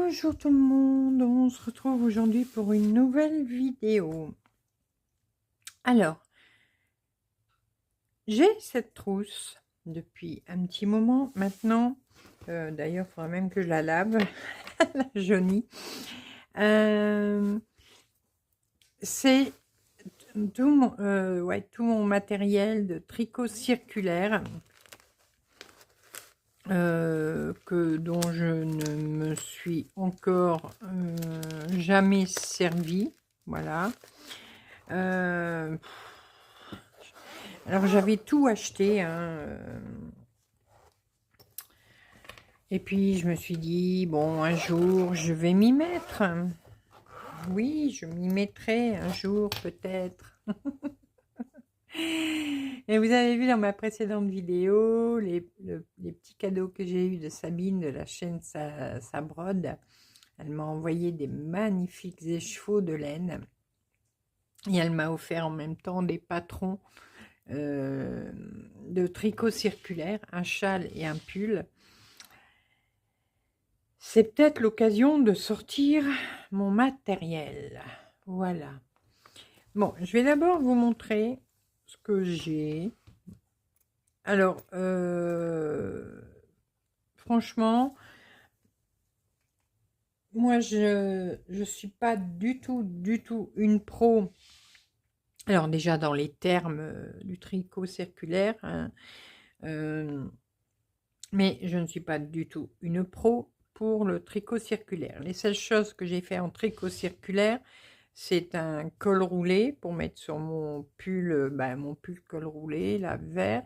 Bonjour tout le monde, on se retrouve aujourd'hui pour une nouvelle vidéo. Alors, j'ai cette trousse depuis un petit moment maintenant. D'ailleurs, il faudra même que je la lave, la jaunie. C'est tout mon matériel de tricot circulaire dont je ne me suis encore jamais servi. Voilà. Alors j'avais tout acheté, hein, et puis je me suis dit, bon, un jour je vais m'y mettre. Oui, je m'y mettrai un jour peut-être. Et vous avez vu dans ma précédente vidéo les petits cadeaux que j'ai eus de Sabine de la chaîne Ça Brode. Elle m'a envoyé des magnifiques écheveaux de laine et elle m'a offert en même temps des patrons de tricot circulaire, un châle et un pull. C'est peut-être l'occasion de sortir mon matériel. Voilà. Bon, je vais d'abord vous montrer ce que j'ai. Alors, franchement, moi, je suis pas du tout une pro. Alors déjà dans les termes du tricot circulaire, hein, mais je ne suis pas du tout une pro pour le tricot circulaire. Les seules choses que j'ai fait en tricot circulaire, c'est un col roulé pour mettre sur mon pull, mon pull col roulé, là, vert.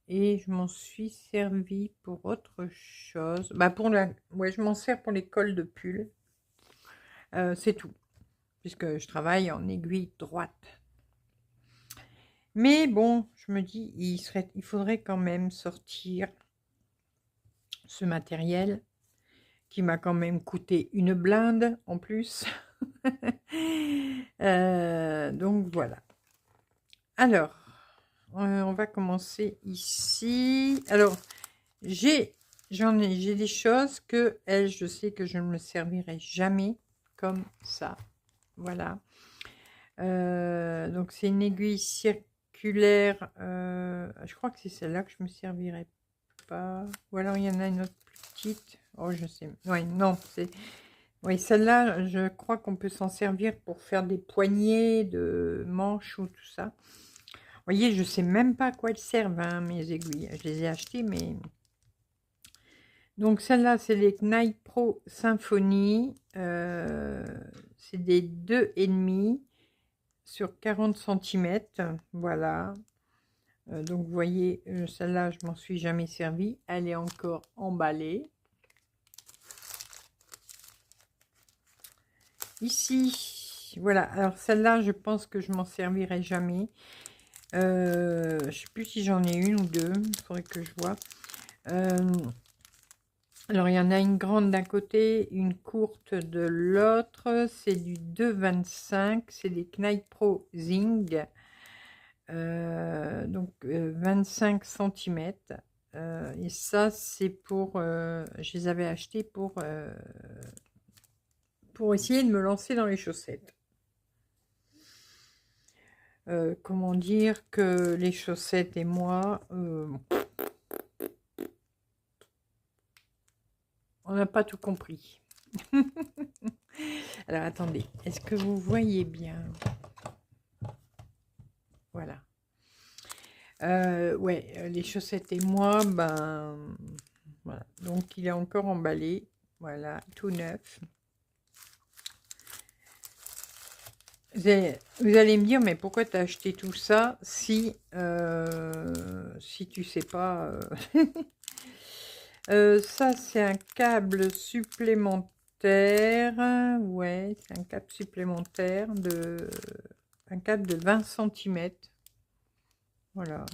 Et je m'en suis servi pour autre chose. Ouais, je m'en sers pour les cols de pull. C'est tout, puisque je travaille en aiguille droite. Mais bon, je me dis, il faudrait quand même sortir ce matériel qui m'a quand même coûté une blinde en plus. Donc voilà. Alors, on va commencer ici. Alors, j'ai des choses que je sais que je ne me servirai jamais comme ça. Voilà. Donc c'est une aiguille circulaire. Je crois que c'est celle-là que je me servirai pas. Ou alors il y en a une autre plus petite. Oh, je sais. Oui, non, c'est. Oui, celle-là, je crois qu'on peut s'en servir pour faire des poignées de manches ou tout ça. Vous voyez, je sais même pas à quoi elles servent, hein, mes aiguilles. Je les ai achetées, mais... Donc, celle-là, c'est les Knight Pro Symphony. C'est des 2,5 sur 40 cm. Voilà. Donc, vous voyez, celle-là, je m'en suis jamais servi. Elle est encore emballée. Ici, voilà. Alors, celle-là, je pense que je m'en servirai jamais. Je sais plus si j'en ai une ou deux. Il faudrait que je vois. Alors, il y en a une grande d'un côté, une courte de l'autre. C'est du 2,25. C'est des Knight Pro Zing. Donc, 25 cm. Et ça, c'est pour... je les avais achetés pour essayer de me lancer dans les chaussettes. Comment dire que les chaussettes et moi... on n'a pas tout compris. Alors, attendez. Est-ce que vous voyez bien? Voilà. Ouais, les chaussettes et moi, voilà. Donc, il est encore emballé. Voilà, tout neuf. Vous allez me dire, mais pourquoi tu as acheté tout ça si tu sais pas... ça, c'est un câble supplémentaire. Ouais, c'est un câble supplémentaire un câble de 20 cm. Voilà.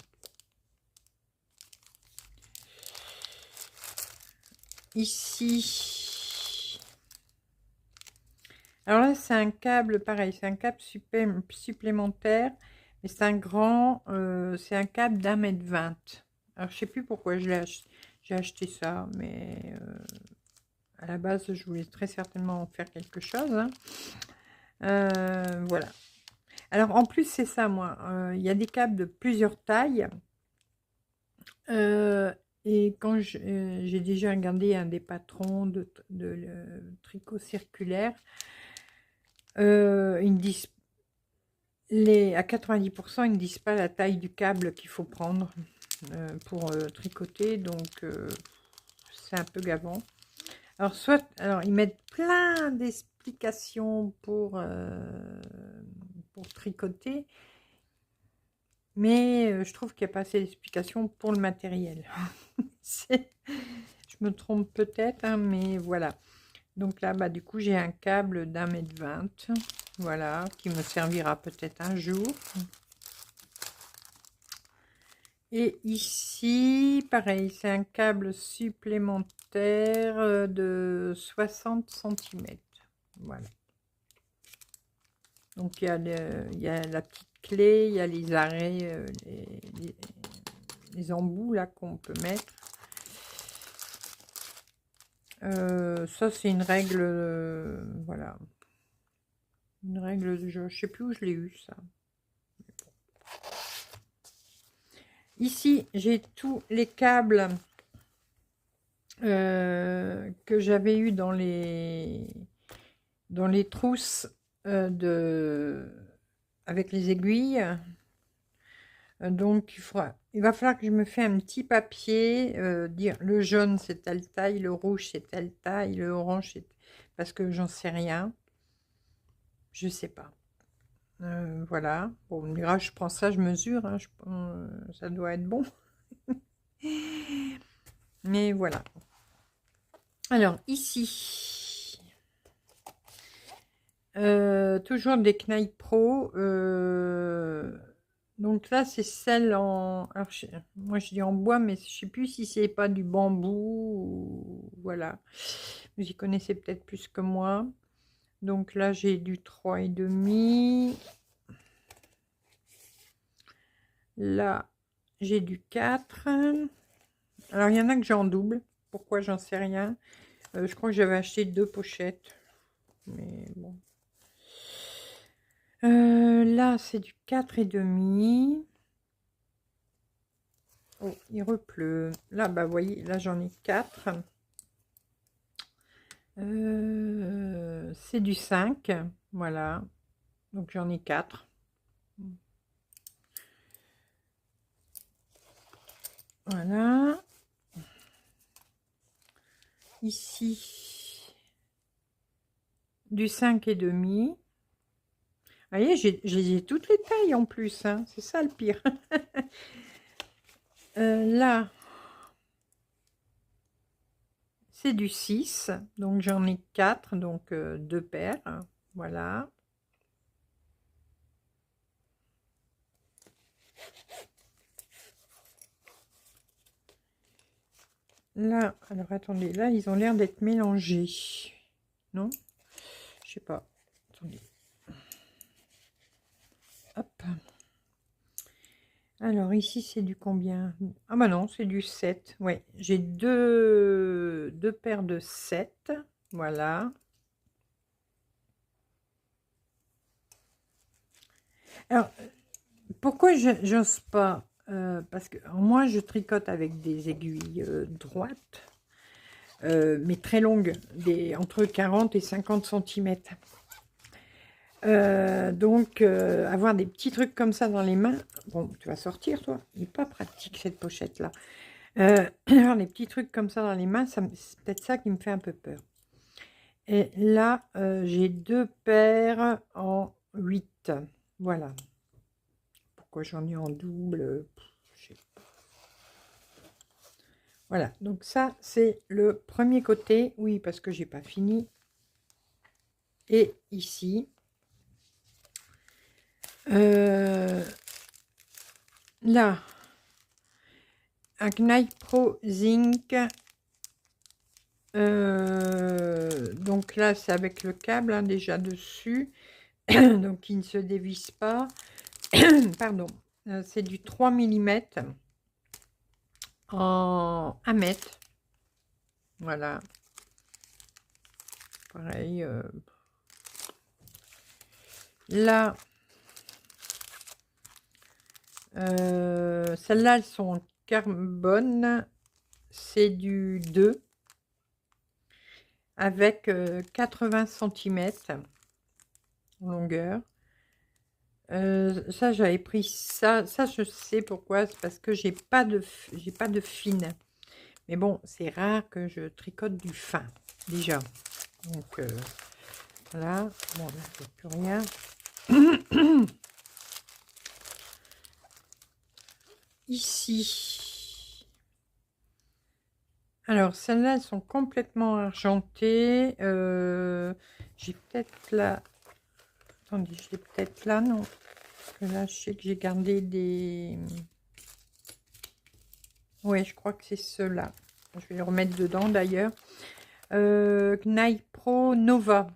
Ici. Alors là, c'est un câble pareil. C'est un câble supplémentaire. Mais c'est un grand... c'est un câble d'1,20 m. Alors, je sais plus pourquoi j'ai acheté ça. Mais... à la base, je voulais très certainement en faire quelque chose, hein. Voilà. Alors, en plus, c'est ça, moi. Il y a des câbles de plusieurs tailles. Et quand j'ai déjà regardé un des patrons de tricot circulaire, ils me disent, à 90%, ils ne disent pas la taille du câble qu'il faut prendre pour tricoter, donc c'est un peu gavant. Alors ils mettent plein d'explications pour tricoter, mais je trouve qu'il n'y a pas assez d'explications pour le matériel. Je me trompe peut-être, hein, mais voilà. Donc là, bah, du coup, j'ai un câble d'1,20 m, voilà, qui me servira peut-être un jour. Et ici, pareil, c'est un câble supplémentaire de 60 cm. Voilà. Donc, il y a la petite clé, il y a les arrêts, les embouts là qu'on peut mettre. Ça, c'est une règle, voilà. Une règle de jeu. Je sais plus où je l'ai eu, ça. Ici, j'ai tous les câbles que j'avais eu dans les trousses avec les aiguilles. Donc, il va falloir que je me fasse un petit papier, dire le jaune c'est telle taille, le rouge c'est telle taille, le orange c'est... Parce que j'en sais rien. Je sais pas. Voilà. Bon, on me dira, je prends ça, je mesure, hein, ça doit être bon. Mais voilà. Alors, ici, toujours des Knight Pro. Donc là, c'est celle en... Alors, moi, je dis en bois, mais je sais plus si c'est pas du bambou. Voilà. Vous y connaissez peut-être plus que moi. Donc là, j'ai du 3,5. Là, j'ai du 4. Alors, il y en a que j'ai en double. Pourquoi, j'en sais rien. Je crois que j'avais acheté 2 pochettes. Mais bon. Là, c'est du 4,5. Oh, il repleut. Là, bah, vous voyez, là, j'en ai 4. C'est du 5. Voilà. Donc, j'en ai 4. Voilà. Ici, du 5,5. Vous voyez, j'ai toutes les tailles en plus, hein. C'est ça le pire. Là, c'est du 6. Donc, j'en ai 4. Donc, 2 paires. Voilà. Là, alors attendez, là, ils ont l'air d'être mélangés. Non? Je sais pas. Attendez. Hop. Alors, ici, c'est du combien? Ah bah non, c'est du 7. Ouais, j'ai deux paires de 7. Voilà. Alors, pourquoi j'ose pas? Parce que moi, je tricote avec des aiguilles droites, mais très longues, entre 40 et 50 cm. Donc, avoir des petits trucs comme ça dans les mains, bon, tu vas sortir, toi. Il n'est pas pratique, cette pochette-là. Avoir des petits trucs comme ça dans les mains, c'est peut-être ça qui me fait un peu peur. Et là, j'ai 2 paires en 8. Voilà. Pourquoi j'en ai en double? Je sais pas. Voilà, donc ça, c'est le premier côté. Oui, parce que j'ai pas fini. Et ici, là, un Knight Pro Zinc. Donc là, c'est avec le câble, hein, déjà dessus. Donc, il ne se dévisse pas. Pardon. C'est du 3 mm en 1 mètre. Voilà. pareil. Là, celles-là, elles sont en carbone. C'est du 2 avec 80 cm en longueur. Ça, j'avais pris ça. Ça, je sais pourquoi. C'est parce que j'ai pas de fine. Mais bon, c'est rare que je tricote du fin, déjà. Donc, voilà. Bon, là, il n'y a plus rien. Ici. Alors, celles-là, elles sont complètement argentées. J'ai peut-être là... Attendez, je l'ai peut-être là, non? Parce que là, je sais que j'ai gardé des... Oui, je crois que c'est ceux-là. Je vais les remettre dedans, d'ailleurs. Knight Pro Nova.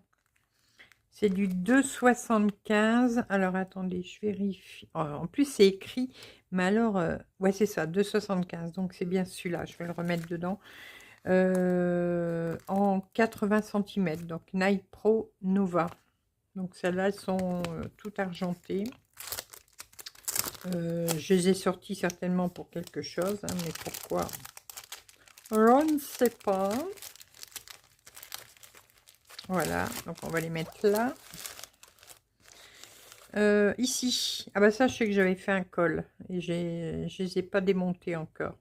C'est du 2,75. Alors, attendez, je vérifie. Oh, en plus, c'est écrit. Mais alors, ouais, c'est ça, 2,75. Donc, c'est bien celui-là. Je vais le remettre dedans. En 80 cm. Donc, Knight Pro Nova. Donc, celles-là, elles sont toutes argentées. Je les ai sorties certainement pour quelque chose. Hein, mais pourquoi? Je ne sais pas. Voilà. Donc, on va les mettre là. Ici, ah bah ça je sais que j'avais fait un col et je les ai pas démontés encore,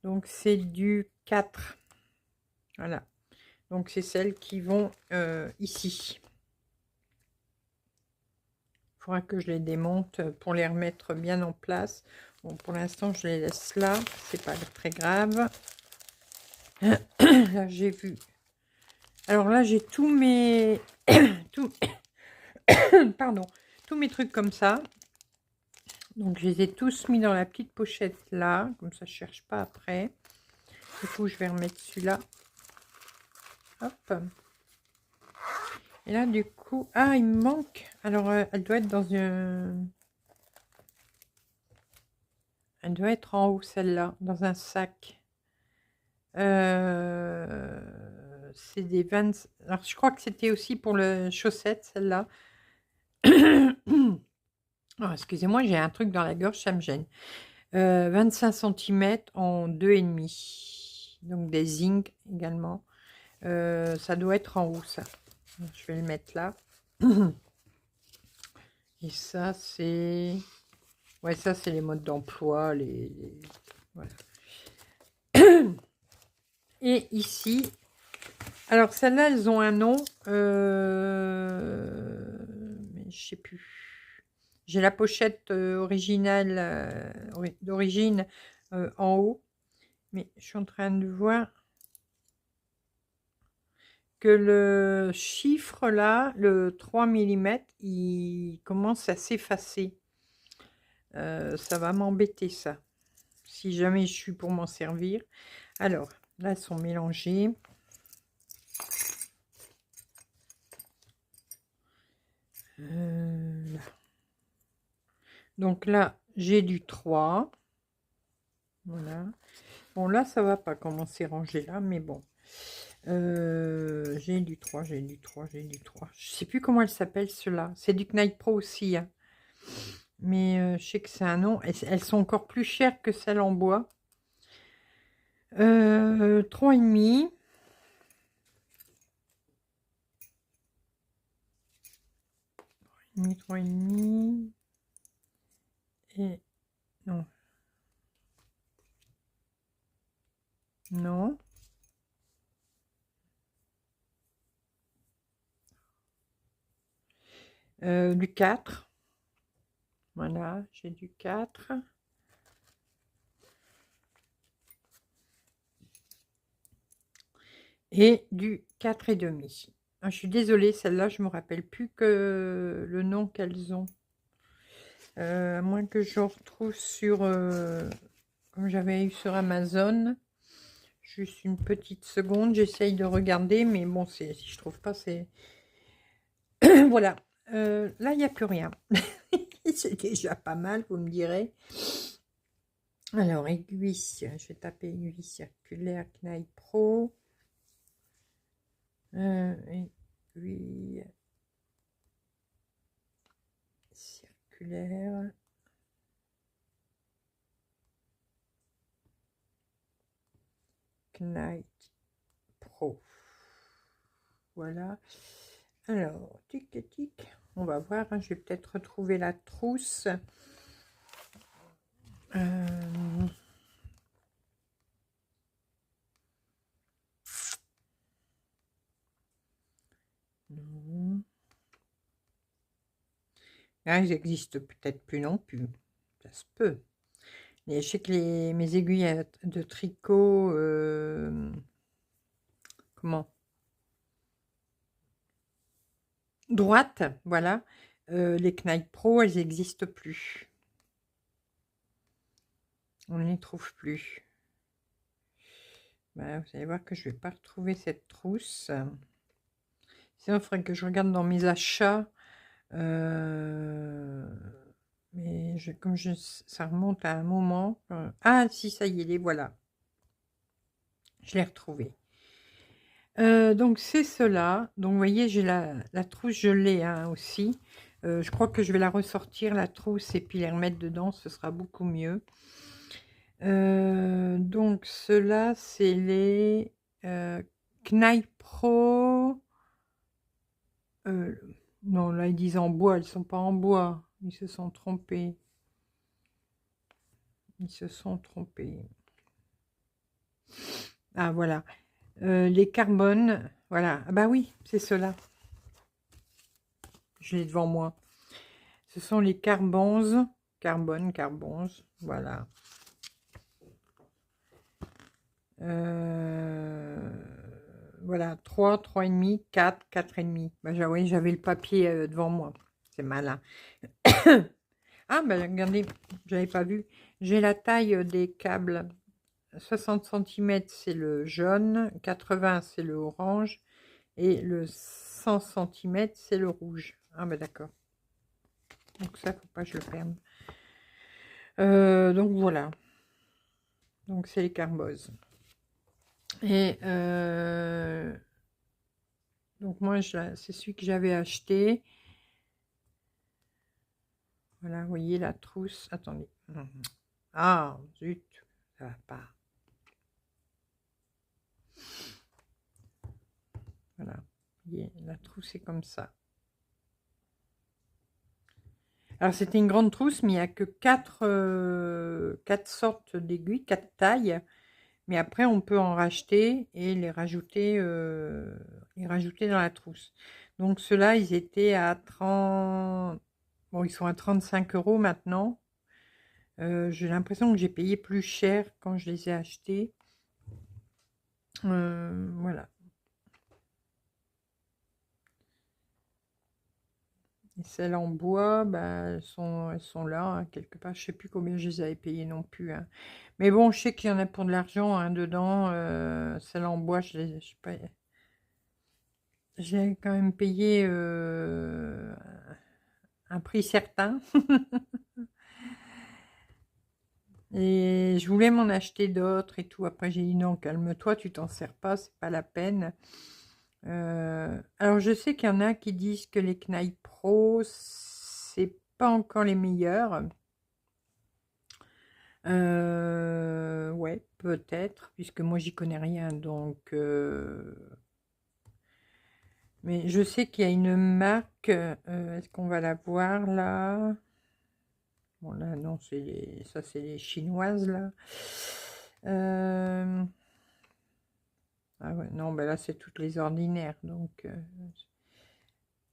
donc c'est du 4. Voilà, donc c'est celles qui vont ici. Il faudra que je les démonte pour les remettre bien en place. Bon, pour l'instant je les laisse là, c'est pas très grave. Là j'ai vu, alors là j'ai tous mes pardon, tous mes trucs comme ça. Donc, je les ai tous mis dans la petite pochette là. Comme ça, je ne cherche pas après. Du coup, je vais remettre celui-là. Hop. Et là, du coup... Ah, il me manque. Alors, elle doit être dans une... Elle doit être en haut, celle-là. Dans un sac. C'est des 20... Alors, je crois que c'était aussi pour le chaussette, celle-là. Oh, excusez-moi, j'ai un truc dans la gorge, ça me gêne. 25 cm en 2,5. Donc des zinc également. Ça doit être en haut, ça. Je vais le mettre là. Et ça, c'est... Ouais, ça, c'est les modes d'emploi. Voilà. Et ici... Alors, celles-là, elles ont un nom. Mais je sais plus. J'ai la pochette originale d'origine en haut. Mais je suis en train de voir que le chiffre là, le 3 mm, il commence à s'effacer. Ça va m'embêter ça. Si jamais je suis pour m'en servir. Alors, là, elles sont mélangées. Là. Donc là, j'ai du 3. Voilà. Bon, là, ça va pas commencer rangé là, mais bon. J'ai du 3, j'ai du 3, j'ai du 3. Je sais plus comment elle s'appelle ceux-là. C'est du Knight Pro aussi. Hein. Mais je sais que c'est un nom. Elles sont encore plus chères que celles en bois. 3,5. 3,5. Et non. Non. Du 4. Voilà, j'ai du 4. Et du 4,5. Ah, je suis désolée, celle-là, je me rappelle plus que le nom qu'elles ont. À moins que je retrouve sur... comme j'avais eu sur Amazon. Juste une petite seconde, j'essaye de regarder, mais bon, si je trouve pas, c'est... Voilà. Là, il n'y a plus rien. C'est déjà pas mal, vous me direz. Alors, aiguille, je vais taper aiguille circulaire Knight Pro. aiguille circulaire. Knight Pro. Voilà. Alors, tic et tic. On va voir. Hein, je vais peut-être retrouver la trousse. Non. Ah, ils n'existent peut-être plus non plus. Ça se peut. Et je sais que mes aiguilles de tricot, comment? Droite, voilà. Les Knight Pro, elles n'existent plus. On ne les trouve plus. Ben, vous allez voir que je ne vais pas retrouver cette trousse. Sinon, il faudrait que je regarde dans mes achats. Mais ça remonte à un moment. Ah, si, ça y est, les voilà. Je l'ai retrouvé. Donc, c'est cela. Donc, vous voyez, j'ai la trousse, je l'ai hein, aussi. Je crois que je vais la ressortir, la trousse, et puis les remettre dedans. Ce sera beaucoup mieux. Donc, ceux-là, c'est les Knight Pro. Non, là, ils disent en bois. Ils ne sont pas en bois. Ils se sont trompés. Ils se sont trompés. Ah, voilà. Les carbones. Voilà. Ah, bah oui, c'est cela. Je l'ai devant moi. Ce sont les carbonzes. Carbonzes. Voilà. Voilà, 3, 3,5, 4, 4,5. Bah, oui, j'avais le papier devant moi. C'est malin. Ah, ben regardez, j'avais pas vu. J'ai la taille des câbles. 60 cm, c'est le jaune. 80, c'est le orange. Et le 100 cm, c'est le rouge. Ah, ben d'accord. Donc ça, faut pas que je le perde. Donc voilà. Donc c'est les carboses. Et donc moi, c'est celui que j'avais acheté. Voilà, vous voyez la trousse. Attendez. Ah, zut, ça va pas. Voilà, vous voyez, la trousse est comme ça. Alors, c'était une grande trousse, mais il n'y a que 4 sortes d'aiguilles, 4 tailles. Mais après, on peut en racheter et les rajouter dans la trousse. Donc, ceux-là, ils étaient à 30... Bon, ils sont à 35 € maintenant. J'ai l'impression que j'ai payé plus cher quand je les ai achetés. Voilà. Et celles en bois, bah, elles sont là, hein, quelque part. Je sais plus combien je les avais payées non plus. Hein. Mais bon, je sais qu'il y en a pour de l'argent hein, dedans. Celles en bois, j'ai quand même payé un prix certain. Et je voulais m'en acheter d'autres et tout. Après, j'ai dit non, calme-toi, tu t'en sers pas, c'est pas la peine. Alors, je sais qu'il y en a qui disent que les Knight Pro, c'est pas encore les meilleurs. Ouais, peut-être, puisque moi j'y connais rien, donc. Mais je sais qu'il y a une marque. Est-ce qu'on va la voir là? Bon là, non, ça c'est les chinoises là. Ah ouais, non, ben là c'est toutes les ordinaires, donc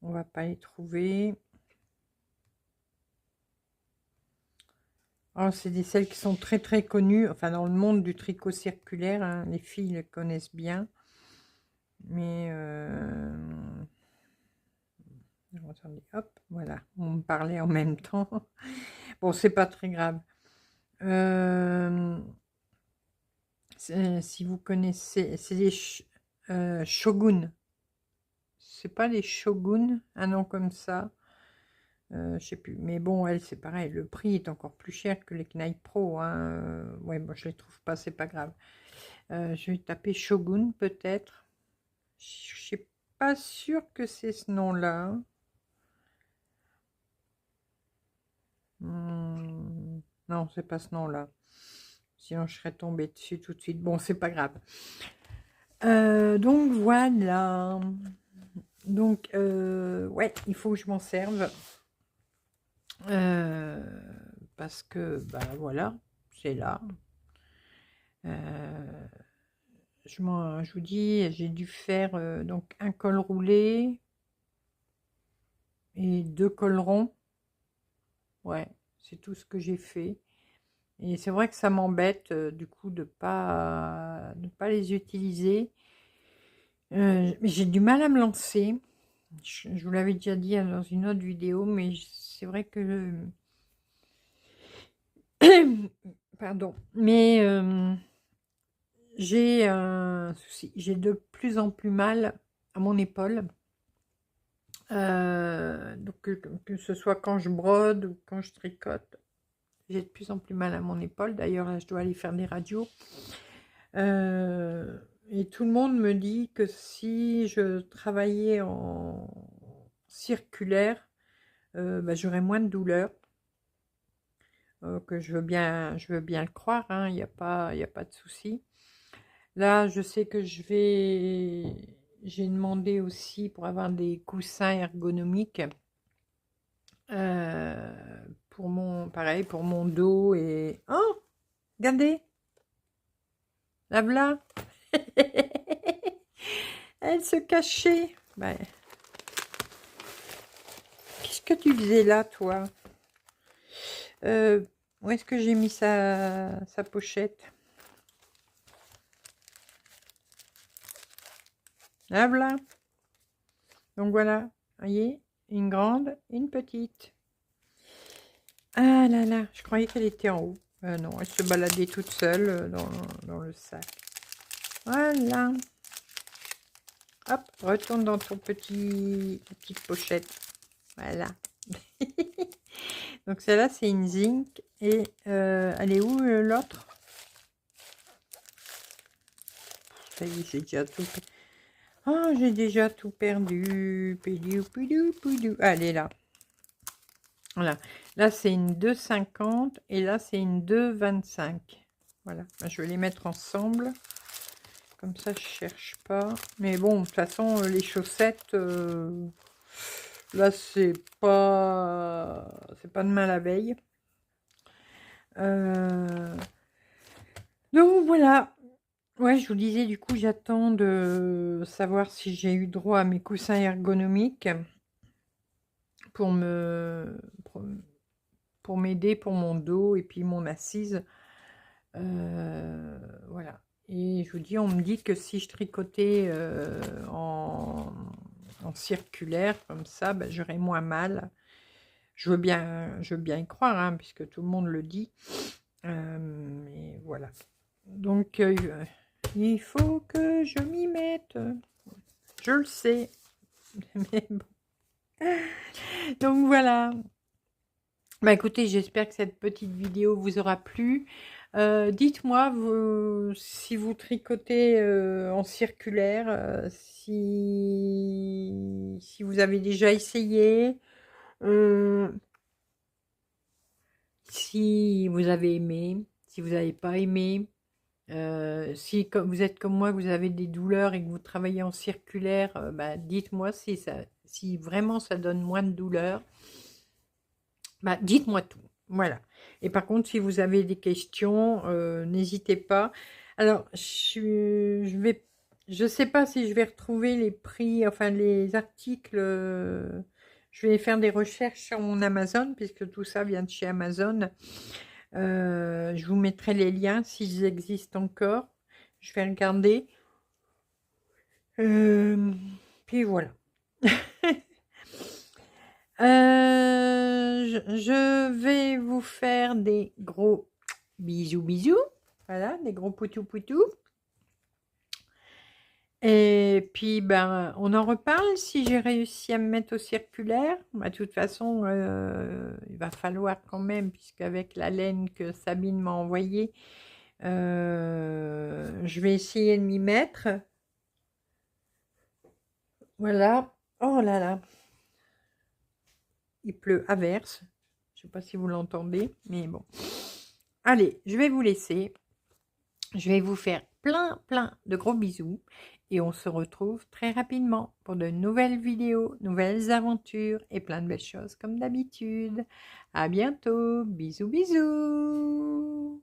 on va pas les trouver. Alors, c'est celles qui sont très très connues, enfin dans le monde du tricot circulaire, hein, les filles le connaissent bien. Mais attendez, hop, voilà, on me parlait en même temps. Bon, c'est pas très grave. Si vous connaissez, c'est des Shogun. C'est pas les Shogun, un nom comme ça. Je sais plus. Mais bon, elle, c'est pareil. Le prix est encore plus cher que les Knight Pro. Hein. Ouais, moi, je les trouve pas, c'est pas grave. Je vais taper Shogun, peut-être. Je sais pas sûre que c'est ce nom-là. Non, c'est pas ce nom-là. Sinon, je serais tombée dessus tout de suite. Bon, c'est pas grave. Donc, voilà. Donc, ouais, il faut que je m'en serve. Parce que, bah voilà, c'est là. Je vous dis, j'ai dû faire donc un col roulé et 2 cols ronds. Ouais, c'est tout ce que j'ai fait. Et c'est vrai que ça m'embête du coup de pas les utiliser. Mais j'ai du mal à me lancer. Je vous l'avais déjà dit dans une autre vidéo, mais c'est vrai que pardon, mais j'ai un souci. J'ai de plus en plus mal à mon épaule. Donc que ce soit quand je brode ou quand je tricote, j'ai de plus en plus mal à mon épaule. D'ailleurs, là, je dois aller faire des radios. Et tout le monde me dit que si je travaillais en circulaire, bah, j'aurais moins de douleur. Que je veux bien le croire, hein, il n'y a pas de souci. Là, je sais que j'ai demandé aussi pour avoir des coussins ergonomiques pour pareil, pour mon dos et... Oh, regardez, la voilà. Elle se cachait. Ben, qu'est-ce que tu faisais là, toi? Où est-ce que j'ai mis sa pochette? Là, voilà. Donc voilà, vous voyez, une grande et une petite. Ah là là, je croyais qu'elle était en haut. Non, elle se baladait toute seule dans le sac. Voilà. Hop, retourne dans ton petite pochette. Voilà. Donc celle-là, c'est une zinc. Et elle est où l'autre? Ça y est, j'ai déjà tout perdu. Oh, j'ai déjà tout perdu. Ah, elle est là. Voilà. Là, c'est une 2,50 et là, c'est une 2,25. Voilà. Je vais les mettre ensemble. Comme ça, je cherche pas. Mais bon, de toute façon, les chaussettes, là, c'est pas demain la veille. Donc, voilà. Ouais, je vous disais, du coup, j'attends de savoir si j'ai eu droit à mes coussins ergonomiques pour m'aider pour mon dos et puis mon assise. Voilà. Et je vous dis, on me dit que si je tricotais en circulaire comme ça, ben, j'aurais moins mal. Je veux bien y croire, hein, puisque tout le monde le dit. Mais voilà. Donc, il faut que je m'y mette. Je le sais. Mais bon. Donc voilà. Bah écoutez, j'espère que cette petite vidéo vous aura plu. Dites-moi si vous tricotez en circulaire, si vous avez déjà essayé, si vous avez aimé, si vous n'avez pas aimé. Si comme vous êtes comme moi, vous avez des douleurs et que vous travaillez en circulaire, bah, dites-moi si vraiment ça donne moins de douleurs. Bah, dites-moi tout. Voilà. Et par contre, si vous avez des questions, n'hésitez pas. Alors, je sais pas si je vais retrouver les prix, enfin les articles. Je vais faire des recherches sur mon Amazon, puisque tout ça vient de chez Amazon. Je vous mettrai les liens s'ils existent encore. Je vais regarder. Puis voilà. Je vais vous faire des gros bisous. Voilà, des gros poutou. Et puis, ben, on en reparle si j'ai réussi à me mettre au circulaire. Bah, de toute façon, il va falloir quand même, puisqu'avec la laine que Sabine m'a envoyée, je vais essayer de m'y mettre. Voilà. Oh là là. Il pleut à verse. Je sais pas si vous l'entendez, mais bon. Allez, je vais vous laisser. Je vais vous faire plein de gros bisous. Et on se retrouve très rapidement pour de nouvelles vidéos, nouvelles aventures et plein de belles choses comme d'habitude. À bientôt. Bisous bisous.